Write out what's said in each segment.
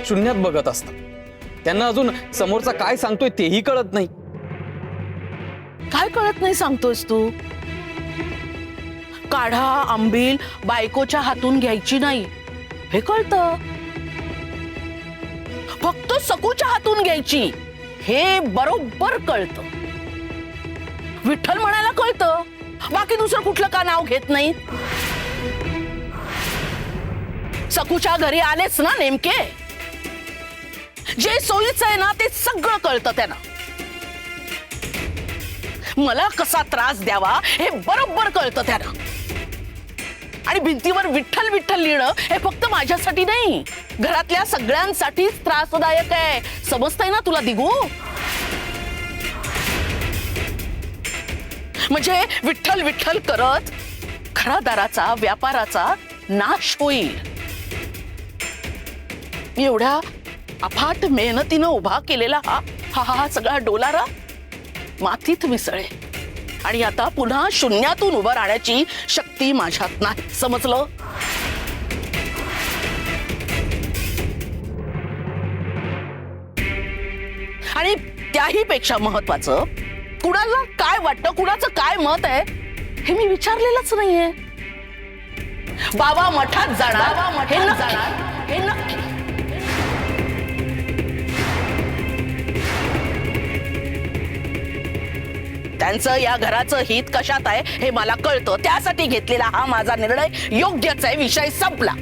शून्यात बघत असतात. त्यांना अजून समोरचा काय सांगतोय तेही कळत नाही. काय कळत नाही सांगतोस तू? काढा आंबील बायकोच्या हातून घ्यायची नाही हे कळतं, फक्त सकूच्या हातून घ्यायची हे बरोबर कळतं. विठ्ठल म्हणायला कळतं, बाकी दुसरं कुठलं का नाव घेत नाही. सकूच्या घरी आलेच ना नेमके, जे सोयीचं आहे ना ते सगळं कळतं त्यांना. मला कसा त्रास द्यावा हे बरोबर कळतं त्यांना. आणि भिंतीवर विठ्ठल विठ्ठल लिहिणं हे फक्त माझ्यासाठी नाही, घरातल्या सगळ्यांसाठीच त्रासदायक आहे. समजतंय ना तुला दिगू? म्हणजे विठ्ठल विठ्ठल करत घरादाराचा व्यापाराचा नाश होईल. एवढ्या अफाट मेहनतीनं उभा केलेला हा सगळा डोलारा मातीत मिसळे आणि आता पुन्हा शून्यातून उभं राहण्याची शक्ती माझ्यात नाही. समजलं? आणि त्याही पेक्षा महत्वाचं, कुणाला काय वाटतं, कुणाचं काय मत आहे हे मी विचारलेलंच नाहीये. बाबा मठात जाणार हे नक्की. त्यांचं या घराचं हित कशात आहे हे मला कळतं. त्यासाठी घेतलेला हा माझा निर्णय योग्यच आहे. विषय संपला.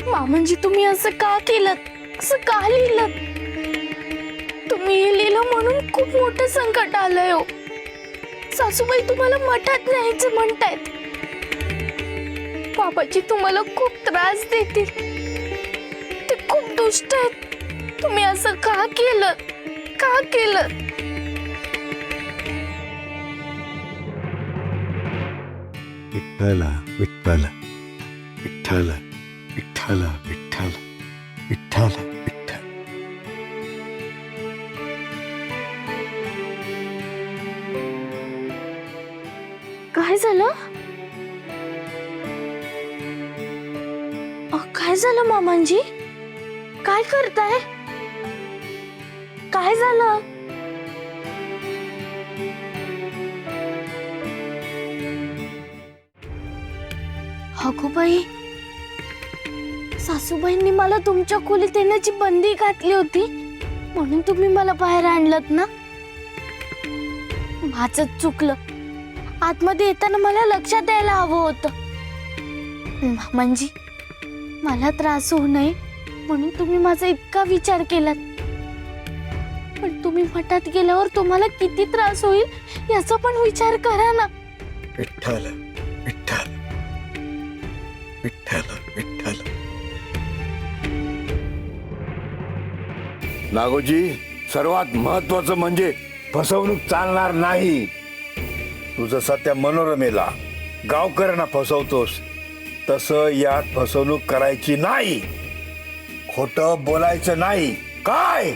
मामांजी तुम्ही असं का केलं, असं का लिहिलं? तुम्ही हे लिहिलं म्हणून खूप मोठं संकट आलंय हो. सासूबाई तुम्हाला मठात न्यायचं म्हणतायत. बाबाजी तुम्हाला खूप त्रास देतील, ते खूप दुष्ट आहेत. तुम्ही असं का केलं, का केलं? विठ्ठला विठ्ठला विठ्ठला विठ्ठला विठ्ठला विठ्ठला विठ्ठला. काय झालं? काय झालं मामांजी? काय करताय? काय झालं? अगो बाई, सासूबाईंनी मला तुमच्या खोलीत येण्याची बंदी घातली होती म्हणून तुम्ही मला बाहेर आणलत ना. माझंच चुकलं. आतमध्ये येताना मला लक्षात यायला हवं होतं. म्हणजे मला त्रास होऊ नये म्हणून तुम्ही माझा इतका विचार केलात, पण तुम्ही मठात गेल्यावर तुम्हाला किती त्रास होईल याचा पण विचार करा ना. विठ्ठला विठ्ठला विठ्ठला विठ्ठला. नागोजी, सर्वात महत्वाचं म्हणजे फसवणूक चालणार नाही. तू जसा त्या मनोरमेला गावकऱ्यांना फसवतोस तसं यात फसवणूक करायची नाही. खोटं बोलायचं नाही. काय?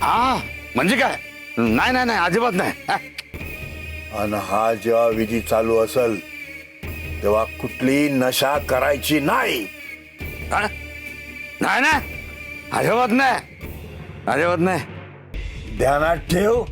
हा म्हणजे काय? नाही नाही नाही, अजिबात नाही. आणि हा जेव्हा विधी चालू असेल तेव्हा कुठली नशा करायची नाही. नाही ना, अजिबात नाही, अजिबात नाही. ध्यानात ठेव.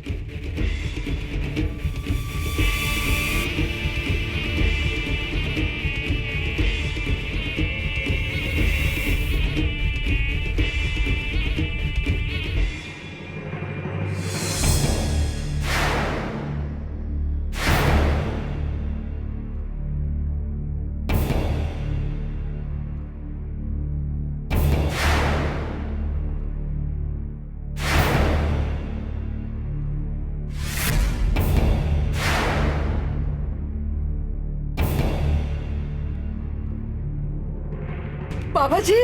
बाबाजी,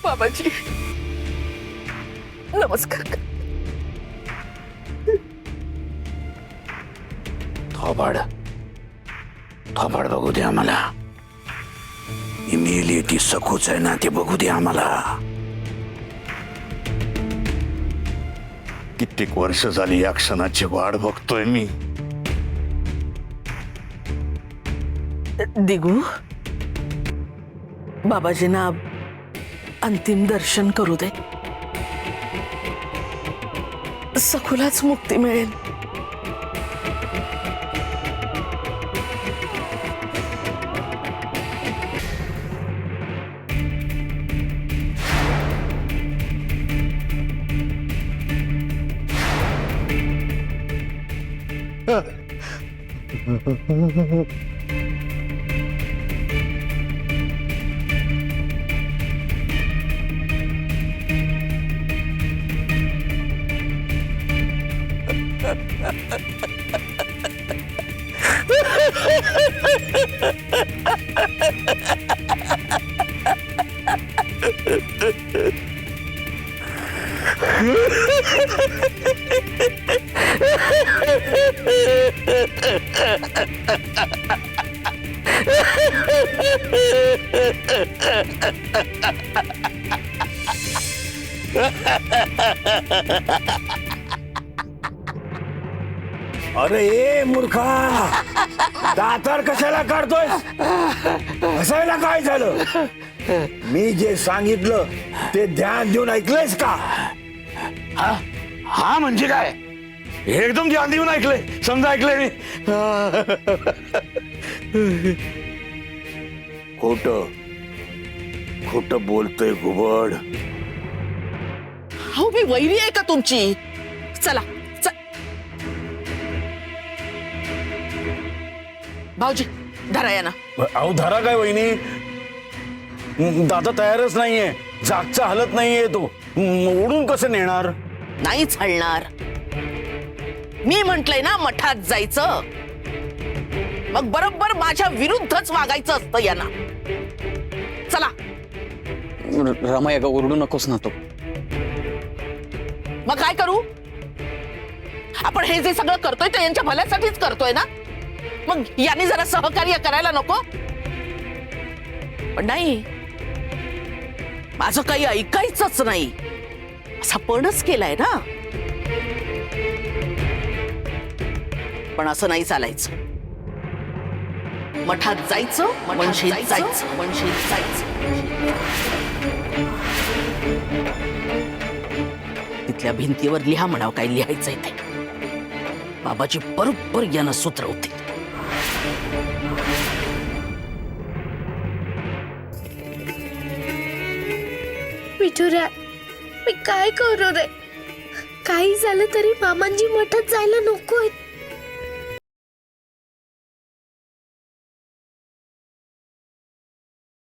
बाबाजी नमस्कार. थोबाड थोबाड बघू दे आम्हाला. मेली ती सकूच आहे ना, ते बघू दे आम्हाला. कित्येक वर्ष झाली या क्षणाची वाट बघतोय मी. दिगू, बाबाजींना अंतिम दर्शन करू दे. सखुलाच मुक्ती मिळेल. अरे ए मूर्खा, दातार कशाला काढतोय? हसायला काय झालं? मी जे सांगितलं ते ध्यान देऊन ऐकलंयस का? हा म्हणजे काय? एकदम ध्यान देऊन ऐकलंय, समजा ऐकलंय मी. खोट खोट बोलतोय घुबड. हो, मी वैरी आहे का तुमची? चला भाऊजी, धरा यांना. अहो धरा काय वहिनी, दादा तयारच नाहीये, जागचा हलत नाहीये तो, ओढून कसं नेणार? नाहीच हलणार. मी म्हंटलय ना मठात जायचं, मग बरोबर माझ्या विरुद्धच वागायचं असतं यांना. चला. रमाई अगं ओरडू नकोस ना तो. मग काय करू? आपण हे जे सगळं करतोय ते यांच्या भल्यासाठीच करतोय ना. मग यांनी जरा सहकार्य करायला नको? पण नाही, माझं काही ऐकायचंच नाही असा पणच केलाय ना. पण असं नाही चालायचं. मठात जायचं, म्हणशील जायचं, म्हणशील जायचं. तिथल्या भिंतीवर लिहा म्हणावं काय लिहायचंय ते. बाबाजी बरोबर यांना सुधरवतील. विठुरा, मी काय करू रे? काही झालं तरी मामांजी मठात जायला नकोय.